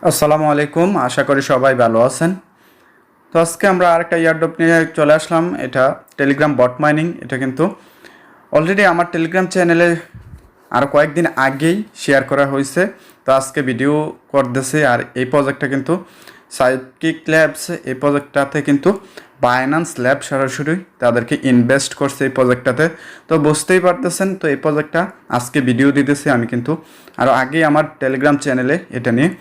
আসসালামু আলাইকুম, আশা করি সবাই ভালো আছেন। তো আজকে আমরা আরেকটা ইয়ারড্রপ নিয়ে চলে আসলাম। এটা টেলিগ্রাম বট মাইনিং। এটা কিন্তু অলরেডি আমার টেলিগ্রাম চ্যানেলে আরও কয়েকদিন আগেই শেয়ার করা হয়েছে। তো আজকে ভিডিও করতেছি। আর এই প্রজেক্টটা কিন্তু সাইকিক ল্যাবস, এই প্রজেক্টটাতে কিন্তু বাইন্যান্স ল্যাব সরাসরি তাদেরকে ইনভেস্ট করছে এই প্রজেক্টটাতে। তো বুঝতেই পারতেছেন, তো এই প্রজেক্টটা আজকে ভিডিও দিতেছি আমি কিন্তু আরও আগেই আমার টেলিগ্রাম চ্যানেলে এটা নিয়ে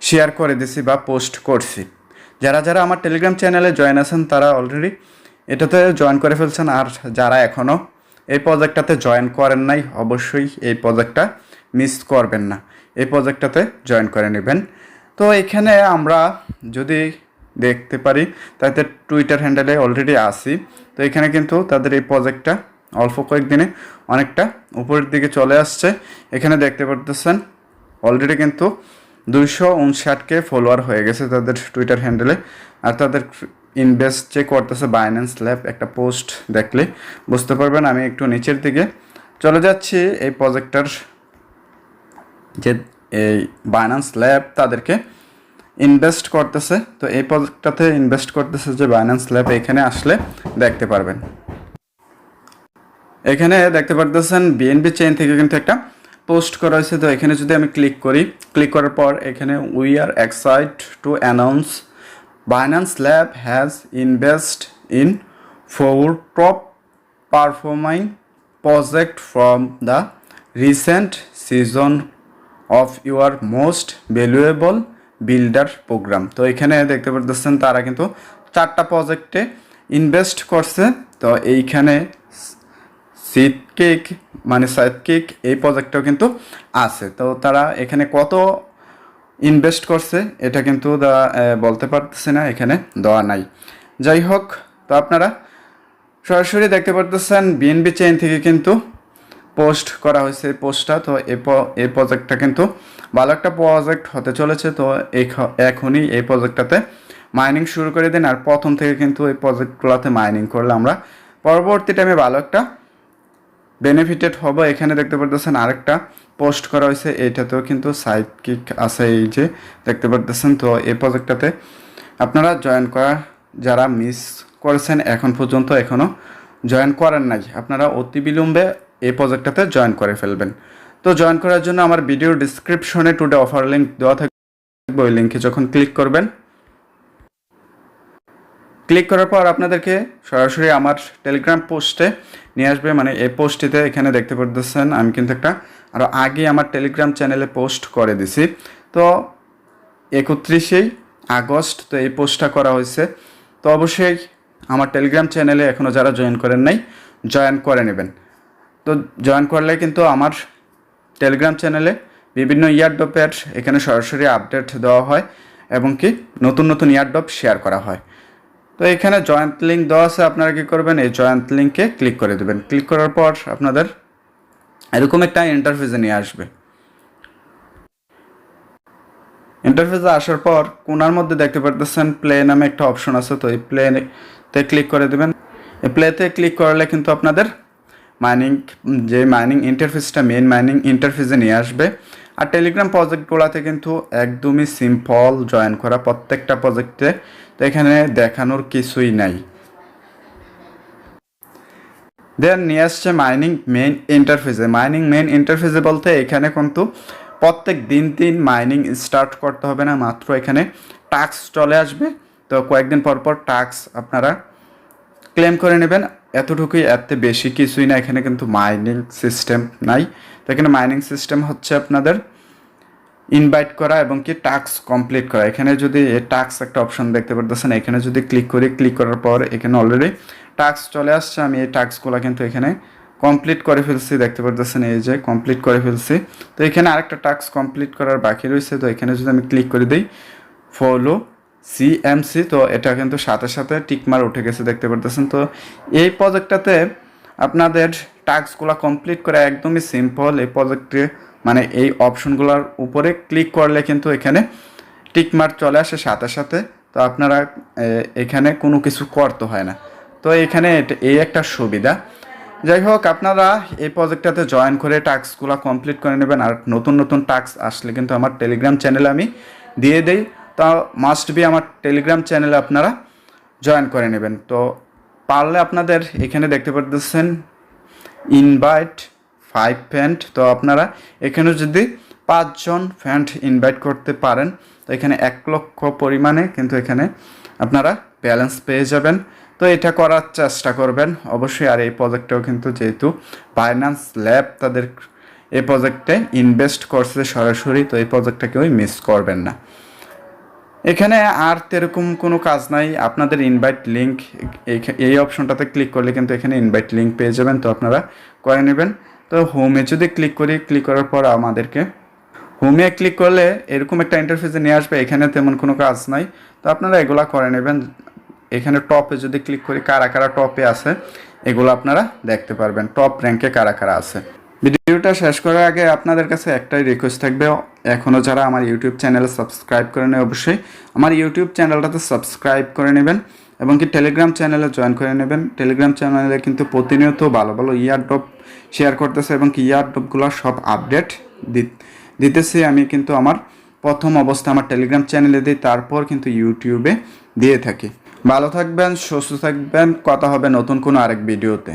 শেয়ার করে দিছি বা পোস্ট করছি। যারা যারা আমার টেলিগ্রাম চ্যানেলে জয়েন আছেন তারা অলরেডি এটাতে জয়েন করে ফেলছেন। আর যারা এখনও এই প্রজেক্টটাতে জয়েন করেন নাই, অবশ্যই এই প্রজেক্টটা মিস করবেন না, এই প্রজেক্টটাতে জয়েন করে নেবেন। তো এখানে আমরা যদি দেখতে পারি, তাতে টুইটার হ্যান্ডেলে অলরেডি আসি। তো এখানে কিন্তু তাদের এই প্রজেক্টটা অল্প কয়েকদিনে অনেকটা উপরের দিকে চলে আসছে। এখানে দেখতে পারতেছেন অলরেডি কিন্তু 259K ফলোয়ার হয়ে গেছে তাদের টুইটার হ্যান্ডেলে। আর তাদের ইনভেস্ট যে করতেছে বাইন্যান্স ল্যাব, একটা পোস্ট দেখলে বুঝতে পারবেন। আমি একটু নিচের দিকে চলে যাচ্ছি। এই প্রজেক্টটার যে এই বাইন্যান্স ল্যাব তাদেরকে ইনভেস্ট করতেছে, তো এই প্রজেক্টটাতে ইনভেস্ট করতেছে যে বাইন্যান্স ল্যাব, এখানে আসলে দেখতে পারবেন। এখানে দেখতে পারতেছেন বিএনবি চেইন থেকে কিন্তু একটা পোস্ট করা হয়েছে। তো এখানে যদি আমি ক্লিক করি, ক্লিক করার পর এখানে we are excited to announce Binance lab has invest in 4 top performing project from the recent season of your most valuable builder program. তো এখানে দেখতে পারতেছেন তারা কিন্তু 4টা প্রজেক্টে ইনভেস্ট করছে। তো এইখানে সিডকেক মানে সাইডকেক এই প্রজেক্টটাও কিন্তু আছে। তো তারা এখানে কত ইনভেস্ট করছে এটা কিন্তু বলতে পারতেছে না, এখানে দেওয়া নাই। যাই হোক, তো আপনারা সরাসরি দেখতে পারতেছেন বিএনবি চেইন থেকে কিন্তু পোস্ট করা হয়েছে এই পোস্টটা। তো এই প্রজেক্টটা কিন্তু ভালো একটা প্রজেক্ট হতে চলেছে। তো এখনই এই প্রজেক্টটাতে মাইনিং শুরু করে দিন। আর প্রথম থেকে কিন্তু এই প্রজেক্টগুলোতে মাইনিং করলে আমরা পরবর্তী টাইমে ভালো একটা বেনিফিটেড হব। এখানে দেখতে পারতেছেন আরেকটা পোস্ট করা হয়েছে, এইটাতেও কিন্তু সাইডকিক আছে, এই যে দেখতে পারতেছেন। তো এই প্রজেক্টটাতে আপনারা জয়েন করা যারা মিস করেছেন এখন পর্যন্ত এখনও জয়েন করেন নাই, আপনারা অতি বিলম্বে এই প্রজেক্টটাতে জয়েন করে ফেলবেন। তো জয়েন করার জন্য আমার ভিডিওর ডিসক্রিপশনে টুডে অফার লিঙ্ক দেওয়া থাকবে, ওই লিঙ্কে যখন ক্লিক করবেন, ক্লিক করার পর আপনাদেরকে সরাসরি আমার টেলিগ্রাম পোস্টে নিয়ে আসবে। মানে এই পোস্টটিতে এখানে দেখতে পারতেছেন আমি কিন্তু একটা আরও আগে আমার টেলিগ্রাম চ্যানেলে পোস্ট করে দিছি। তো 31 আগস্ট তো এই পোস্টটা করা হয়েছে। তো অবশ্যই আমার টেলিগ্রাম চ্যানেলে এখনও যারা জয়েন করেন নাই, জয়েন করে নেবেন। তো জয়েন করলে কিন্তু আমার টেলিগ্রাম চ্যানেলে বিভিন্ন ইয়ারড্রপের এখানে সরাসরি আপডেট দেওয়া হয় এবং কি নতুন নতুন ইয়ারড্রপ শেয়ার করা হয়। তো এখানে জয়েন্ট লিঙ্ক দেওয়া আছে, আপনারা কী করবেন, এই জয়েন্ট লিঙ্কে ক্লিক করে দেবেন। ক্লিক করার পর আপনাদের এরকম একটা ইন্টারফেসে নিয়ে আসবে। ইন্টারফেসে আসার পর কোনার মধ্যে দেখতে পারতেছেন প্লে নামে একটা অপশন আছে। তো এই প্লেতে ক্লিক করে দেবেন। এই প্লেতে ক্লিক করলে কিন্তু আপনাদের মাইনিং ইন্টারফেসটা মেন মাইনিং ইন্টারফেসে নিয়ে আসবে। আর টেলিগ্রাম প্রজেক্টগুলোতে কিন্তু একদমই সিম্পল জয়েন করা প্রত্যেকটা প্রজেক্টে। তো এখানে দেখানোর কিছুই নাই। দেন নিয়ে আসছে মাইনিং মেইন ইন্টারফেসে বলতে এখানে কিন্তু প্রত্যেক দিন মাইনিং স্টার্ট করতে হবে না, মাত্র এখানে টাস্ক চলে আসবে। তো কয়েকদিন পর পর টাস্ক আপনারা ক্লেম করে নেবেন, এতটুকুই, এত বেশি কিছুই না। এখানে কিন্তু মাইনিং সিস্টেম নাই। তো এখানে মাইনিং সিস্টেম হচ্ছে আপনাদের ইনভাইট করা এবং কি টাস্ক কমপ্লিট করা। এখানে যদি টাস্ক একটা অপশন দেখতে পারতেছেন, এখানে যদি ক্লিক করি, ক্লিক করার পর এখানে অলরেডি টাস্ক চলে আসছে। আমি এই টাস্কগুলো কিন্তু এখানে কমপ্লিট করে ফেলছি, দেখতে পারতেছেন এই যে কমপ্লিট করে ফেলছি। তো এখানে আরেকটা টাস্ক কমপ্লিট করার বাকি রয়েছে। তো এখানে যদি আমি ক্লিক করে দিই ফলো সিএমসি, তো এটা কিন্তু সাথে সাথে টিকমার উঠে গেছে, দেখতে পারতেছেন। তো এই প্রজেক্টটাতে আপনাদের টাস্কগুলো কমপ্লিট করা একদমই সিম্পল। এই প্রজেক্টে মানে এই অপশনগুলোর উপরে ক্লিক করলে কিন্তু এখানে টিকমার্ক চলে আসে সাথে সাথে। তো আপনারা এখানে কোনো কিছু করতে হয় না। তো এখানে এই একটা সুবিধা। যাই হোক, আপনারা এই প্রজেক্টটাতে জয়েন করে টাস্কগুলো কমপ্লিট করে নেবেন। আর নতুন নতুন টাস্ক আসলে কিন্তু আমার টেলিগ্রাম চ্যানেলে আমি দিয়ে দেই, তা মাস্ট বি আমার টেলিগ্রাম চ্যানেলে আপনারা জয়েন করে নেবেন। তো পারলে আপনাদের এখানে দেখতে পাচ্ছেন ইনভাইট 5 ফ্রেন্ড, তো আপনারা এখানে যদি 5 জন ফ্রেন্ড ইনভাইট করতে পারেন তো এখানে 1 লক্ষ পরিমাণে কিন্তু এখানে আপনারা ব্যালেন্স পেয়ে যাবেন। তো এটা করার চেষ্টা করবেন অবশ্যই। আর এই প্রজেক্টটাও কিন্তু যেহেতু বাইন্যান্স ল্যাব তাদের এই প্রজেক্টে ইনভেস্ট করছে সরাসরি, তো এই প্রজেক্টটা কেউই মিস করবেন না। এখানে আর এরকম কোনো কাজ নাই, আপনাদের ইনভাইট লিঙ্ক এই অপশনটাতে ক্লিক করলে কিন্তু এখানে ইনভাইট লিঙ্ক পেয়ে যাবেন, তো আপনারা করে নেবেন। তো হোমে যদি ক্লিক করি, ক্লিক করার পর আমাদেরকে হোমে ক্লিক করলে এরকম একটা ইন্টারফেসে নিয়ে আসবে, এখানে তেমন কোনো কাজ নাই, তো আপনারা এগুলা করে নেবেন। এখানে টপে যদি ক্লিক করি কারা কারা টপে আছে এগুলো আপনারা দেখতে পারবেন, টপ র্যাঙ্কে কারা কারা আছে। ভিডিওটা শেষ করার আগে আপনাদের কাছে একটাই রিকোয়েস্ট থাকবে, এখনও যারা আমার ইউটিউব চ্যানেলে সাবস্ক্রাইব করে নেয় অবশ্যই আমার ইউটিউব চ্যানেলটাতে সাবস্ক্রাইব করে নেবেন এবং কি টেলিগ্রাম চ্যানেলে জয়েন করে নেবেন। টেলিগ্রাম চ্যানেলে কিন্তু প্রতিনিয়ত ভালো ভালো ইয়ারড্রপ শেয়ার করতেছে এবং কি ইয়ারড্রপগুলো সব আপডেট দিতেছি আমি, কিন্তু আমার প্রথম অবস্থা আমার টেলিগ্রাম চ্যানেলে দিই, তারপর কিন্তু ইউটিউবে দিয়ে থাকি। ভালো থাকবেন, সুস্থ থাকবেন, কথা হবে নতুন কোনো আরেক ভিডিওতে।